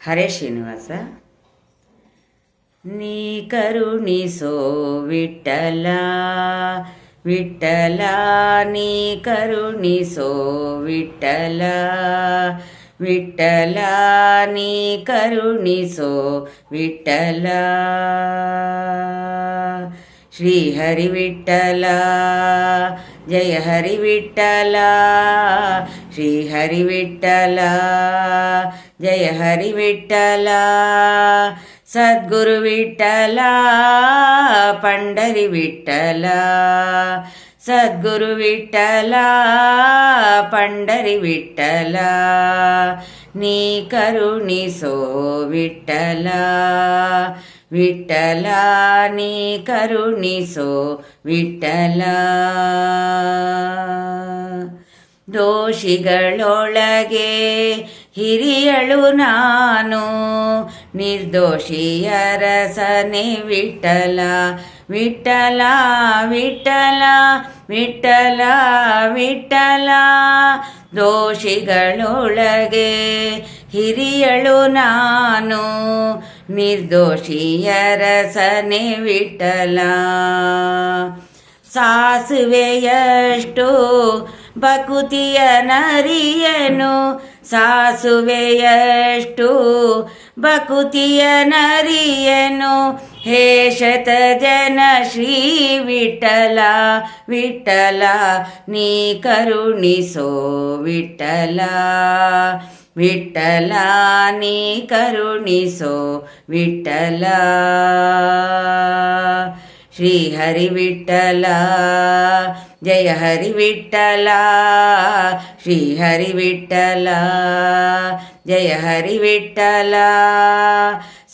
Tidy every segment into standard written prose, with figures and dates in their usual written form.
ಹರೇ ಶ್ರೀನಿವಾಸ. ನೀ ಕರುಣಿಸೋ ವಿಠಲ ವಿಠಲ, ನೀ ಕರುಣಿಸೋ ವಿಠಲ ವಿಠಲ, ನೀ ಕರುಣಿಸೋ ವಿಠಲ. ಶ್ರೀ ಹರಿ ವಿಠಲ, ಜಯ ಹರಿ ವಿಠಲ, ಶ್ರೀ ಹರಿ ವಿಠಲ, ಜಯ ಹರಿ ವಿಠಲ. ಸದ್ಗುರು ವಿಠಲ, ಪಂಡರಿ ವಿಠಲ, ಸದ್ಗುರು ವಿಠಲ, ಪಂಡರಿ ವಿಠಲ. ನೀ ಕರುಣಿಸೋ ವಿಠಲ ವಿಠಲ, ನೀ ಕರುಣಿಸೋ ವಿಠಲ. ದೋಷಿಗಳೊಳಗೆ ಹಿರಿಯಳು ನಾನು, ನಿರ್ದೋಷಿಯರ ಸನೆ ವಿಠಲ ವಿಠಲ ವಿಠಲ ವಿಠಲ ವಿಠಲ. ದೋಷಿಗಳೊಳಗೆ ಹಿರಿಯಳು ನಾನು, ನಿರ್ದೋಷಿಯರ ಸನೆ ವಿಠಲ. ಸಾಸುವೆಯಷ್ಟು ಬಕುತಿಯ ನರಿಯನು, ಸಾಸುವೆಯಷ್ಟು ಬಕುತಿಯ ನರಿಯನು. ಹೇ ಶತ ಜನ ಶ್ರೀ ವಿಠಲ ವಿಠಲ, ನೀ ಕರುಣಿಸೋ ವಿಠಲ ವಿಠಲ, ನೀ ಕರುಣಿಸೋ ವಿಠಲ. ಶ್ರೀ ಹರಿ ವಿಠಲ, ಜಯ ಹರಿ ವಿಠಲ, ಶ್ರೀ ಹರಿ ವಿಠಲ, ಜಯ ಹರಿ ವಿಠಲ.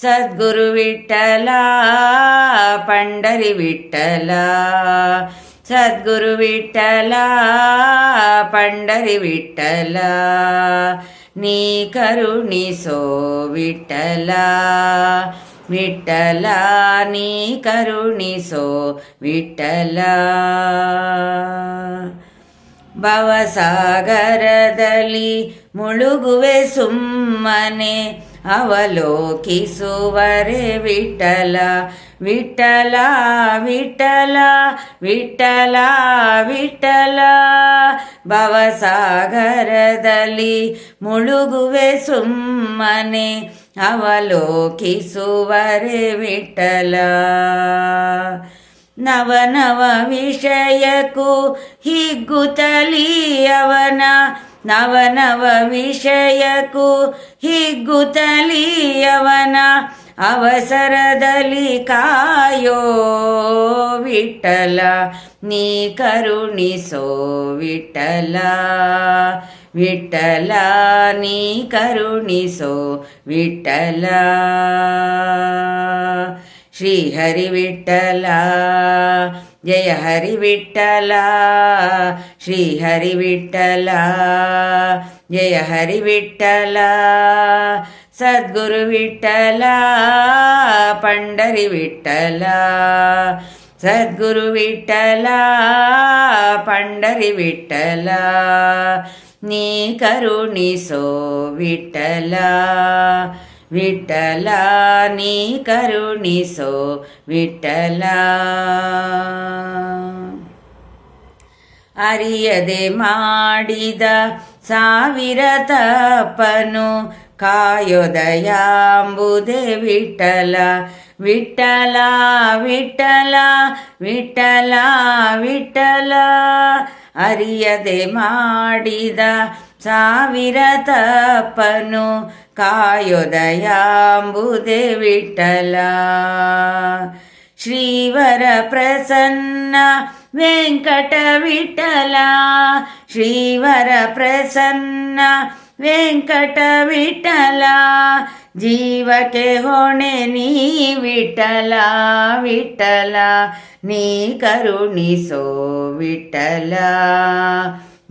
ಸದ್ಗುರು ವಿಠಲ, ಪಂಡರಿ ವಿಠಲ, ಸದ್ಗುರು ವಿಠಲ, ಪಂಡರಿ ವಿಠಲ. ನೀ ಕರುಣಿಸೋ ವಿಠಲ ವಿಠಲ, ನೀ ಕರುಣಿಸೋ ವಿಠಲ. ಭವಸಾಗರದಲ್ಲಿ ಮುಳುಗುವೆ ಸುಮ್ಮನೆ, ಅವಲೋಕಿಸುವರೆ ವಿಠಲ ವಿಠಲ ವಿಠಲ ವಿಠಲ ವಿಠಲ. ಭವಸಾಗರದಲ್ಲಿ ಮುಳುಗುವೆ ಸುಮ್ಮನೆ, ಅವಲೋಕಿಸುವರೆ ವಿಠಲ. ನವನವ ವಿಷಯಕ್ಕೂ ಹಿಗ್ಗುತ್ತಲೀ ಅವನ, ನವನವ ವಿಷಯಕ್ಕೂ ಹಿಗ್ಗುತ್ತಲೀ ಅವನ. ಅವಸರದಲ್ಲಿ ಕಾಯೋ ವಿಠಲ, ನೀ ಕರುಣಿಸೋ ವಿಠಲ ವಿಠಲ, ನೀ ಕರುಣಿಸೋ ವಿಠಲ. ಶ್ರೀ ಹರಿ ವಿಠಲ, ಜಯ ಹರಿ ವಿಠಲ, ಶ್ರೀ ಹರಿ ವಿಠಲ, ಜಯ ಹರಿ ವಿಠಲ. ಸದ್ಗುರು ವಿಠಲ, ಪಂಡರಿ ವಿಠಲ, ಸದ್ಗುರು ವಿಠಲ, ಪಂಡರಿ ವಿಠಲ. ನೀ ಕರುಣಿಸೋ ವಿಠಲ ವಿಠಲ, ನೀ ಕರುಣಿಸೋ ವಿಠಲ. ಅರಿಯದೆ ಮಾಡಿದ ಸಾವಿರ ತಪ್ಪನು, ಕಾಯೊದಯಾಂಬುದೇ ವಿಠಲ ವಿಠಲ ವಿಠಲ ವಿಠಲ ವಿಠಲ. ಅರಿಯದೆ ಮಾಡಿದ ಸಾವಿರ ತಪ್ಪನು, ಕಾಯೊದಯಾಂಬುದೇ ವಿಠಲ. ಶ್ರೀವರ ಪ್ರಸನ್ನ ವೆಂಕಟ ವಿಠಲ, ಶ್ರೀವರ ಪ್ರಸನ್ನ ವೆಂಕಟ ವಿಠಲ. ಜೀವಕ್ಕೆ ಹೊಣೆ ನೀ ವಿಠಲ ವಿಠಲ, ನೀ ಕರುಣಿಸೋ ವಿಠಲ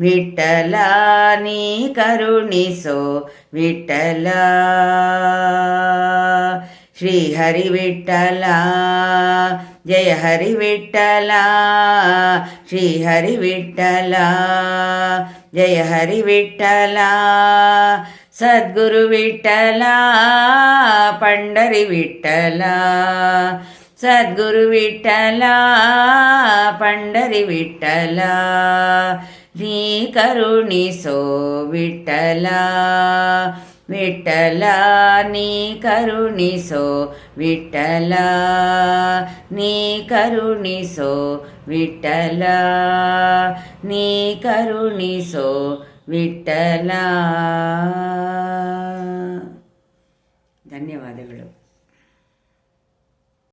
ವಿಠಲ, ನೀ ಕರುಣಿಸೋ ವಿಠಲ. ಶ್ರೀ ಹರಿ ವಿಠಲ, ಜಯ ಹರಿ ವಿಠಲ, ಶ್ರೀ ಹರಿ ವಿಠಲ, ಜಯ ಹರಿ ವಿಠಲ. सद्गुरु विठ्ठला पंढरी विठ्ठला सद्गुरु विठ्ठला पंढरी विठ्ठला नी करुणिसो विठ्ठला विठ्ठला नी करुणिसो विठ्ठला नी करुणिसो विठ्ठला नी करुणिसो विठ्ठला.